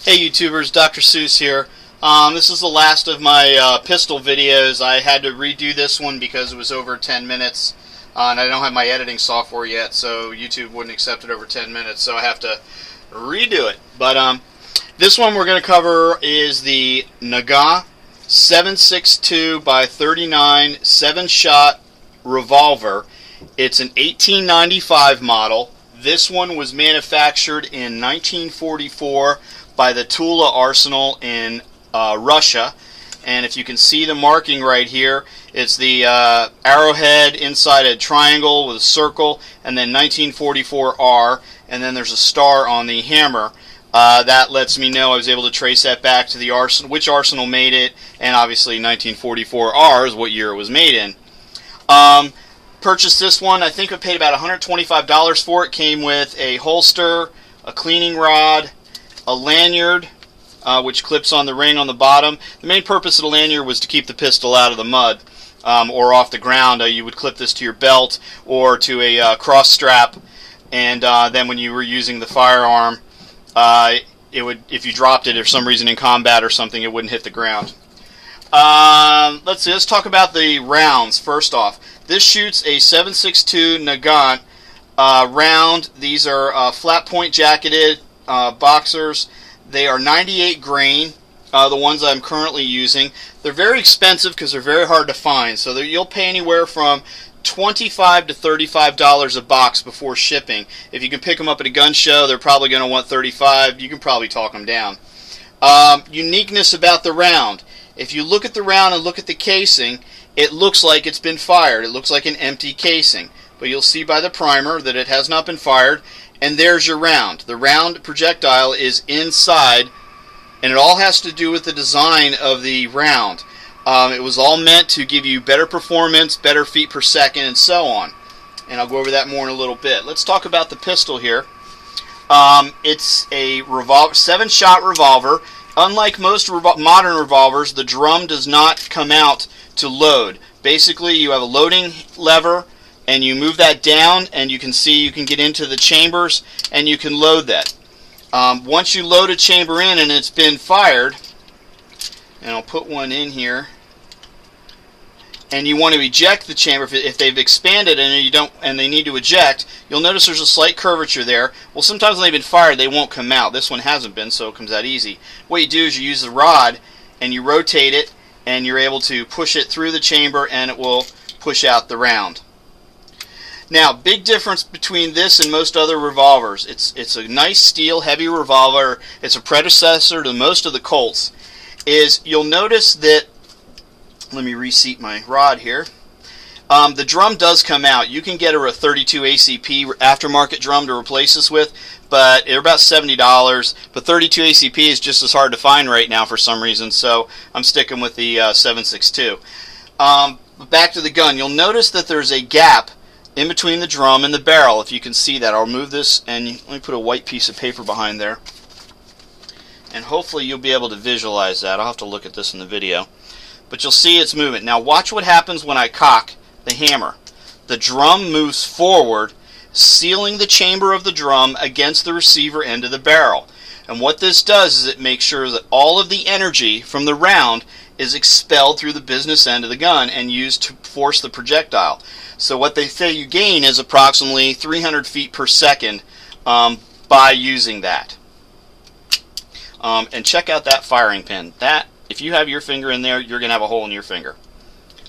Hey YouTubers, Dr. Seuss here. This is the last of my pistol videos. I had to redo this one because it was over 10 minutes and I don't have my editing software yet, so YouTube wouldn't accept it over 10 minutes, so I have to redo it. But this one we're going to cover is the Nagant 7.62 by 39 7-shot revolver. It's an 1895 model. This one was manufactured in 1944 by the Tula Arsenal in Russia, and if you can see the marking right here, it's the arrowhead inside a triangle with a circle, and then 1944R, and then there's a star on the hammer. That lets me know I was able to trace that back to the arsenal, which arsenal made it, and obviously 1944R is what year it was made in. Purchased this one. I think I paid about $125 for it. Came with a holster, a cleaning rod, a lanyard, which clips on the ring on the bottom. The main purpose of the lanyard was to keep the pistol out of the mud or off the ground. You would clip this to your belt or to a cross strap, and then when you were using the firearm, it would, if you dropped it for some reason in combat or something, it wouldn't hit the ground. Let's talk about the rounds first off. This shoots a 7.62 Nagant round. These are flat point jacketed boxers. They are 98 grain, the ones I'm currently using. They're very expensive because they're very hard to find, so you'll pay anywhere from $25 to $35 a box before shipping. If you can pick them up at a gun show, they're probably going to want $35. You can probably talk them down. Uniqueness about the round. If you look at the round and look at the casing, it looks like it's been fired. It looks like an empty casing, but you'll see by the primer that it has not been fired. And there's your round. The round projectile is inside, and it all has to do with the design of the round. It was all meant to give you better performance, better feet per second, and so on. And I'll go over that more in a little bit. Let's talk about the pistol here. It's a revolver, 7-shot revolver. Unlike most modern revolvers, the drum does not come out to load. Basically, you have a loading lever, and you move that down, and you can see you can get into the chambers, and you can load that. Once you load a chamber in and it's been fired, and I'll put one in here, and you want to eject the chamber, if they've expanded and they need to eject, you'll notice there's a slight curvature there. Well, sometimes when they've been fired, they won't come out. This one hasn't been, so it comes out easy. What you do is you use the rod, and you rotate it, and you're able to push it through the chamber, and it will push out the round. Now, big difference between this and most other revolvers. It's a nice steel, heavy revolver. It's a predecessor to most of the Colts. You'll notice that, let me reseat my rod here. The drum does come out. You can get a 32 ACP aftermarket drum to replace this with, but they're about $70. But 32 ACP is just as hard to find right now for some reason, so I'm sticking with the 7.62. But back to the gun. You'll notice that there's a gap in between the drum and the barrel, if you can see that. I'll move this, and let me put a white piece of paper behind there, and hopefully you'll be able to visualize that. I'll have to look at this in the video, but you'll see its movement. Now watch what happens when I cock the hammer. The drum moves forward, sealing the chamber of the drum against the receiver end of the barrel. And what this does is it makes sure that all of the energy from the round is expelled through the business end of the gun and used to force the projectile. So what they say you gain is approximately 300 feet per second by using that. And check out that firing pin. That, if you have your finger in there, you're going to have a hole in your finger.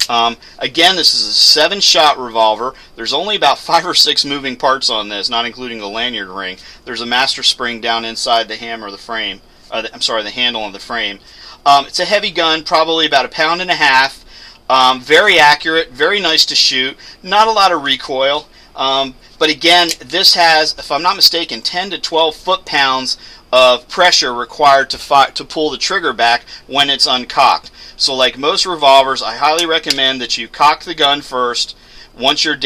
Again, this is a 7-shot revolver. There's only about 5 or 6 moving parts on this, not including the lanyard ring. There's a master spring down inside the hammer, the frame. The handle of the frame. It's a heavy gun, probably about 1.5 pounds. Very accurate, very nice to shoot. Not a lot of recoil. But again, this has, if I'm not mistaken, 10 to 12 foot-pounds of pressure required to pull the trigger back when it's uncocked. So like most revolvers, I highly recommend that you cock the gun first. Once your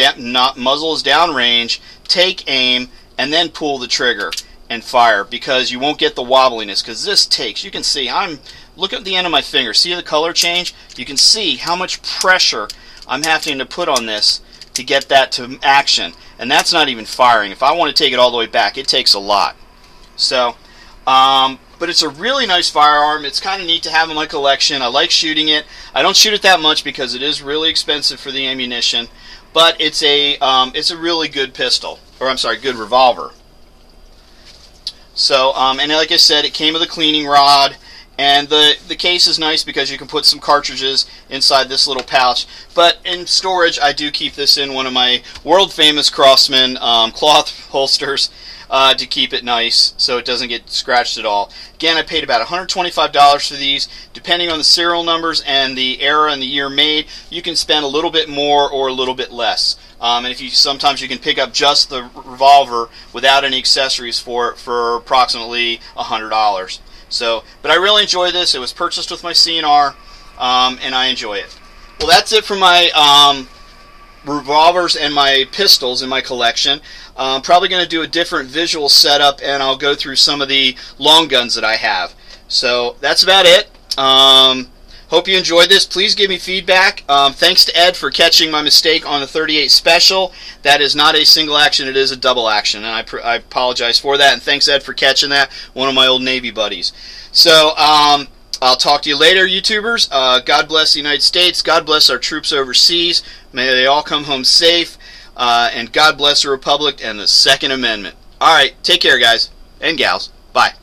muzzle is downrange, take aim, and then pull the trigger and fire, because you won't get the wobbliness. Because this takes, you can see, look at the end of my finger. See the color change? You can see how much pressure I'm having to put on this to get that to action. And that's not even firing. If I want to take it all the way back, it takes a lot. So but it's a really nice firearm. It's kind of neat to have in my collection. I like shooting it. I don't shoot it that much because it is really expensive for the ammunition, but it's a really good pistol, or I'm sorry, good revolver. So, and like I said, it came with a cleaning rod, and the case is nice because you can put some cartridges inside this little pouch. But in storage, I do keep this in one of my world-famous Craftsman cloth holsters to keep it nice so it doesn't get scratched at all. Again, I paid about $125 for these. Depending on the serial numbers and the era and the year made, you can spend a little bit more or a little bit less. And if you sometimes you can pick up just the revolver without any accessories for it for approximately $100. So, but I really enjoy this. It was purchased with my CNR, and I enjoy it. Well, that's it for my revolvers and my pistols in my collection. I'm probably going to do a different visual setup, and I'll go through some of the long guns that I have. So that's about it. Hope you enjoyed this. Please give me feedback. Thanks to Ed for catching my mistake on the 38 Special. That is not a single action, it is a double action, and I apologize for that, and thanks Ed for catching that, one of my old Navy buddies. So I'll talk to you later, YouTubers. God bless the United States. God bless our troops overseas. May they all come home safe, and God bless the Republic and the Second Amendment. Alright, take care guys and gals. Bye.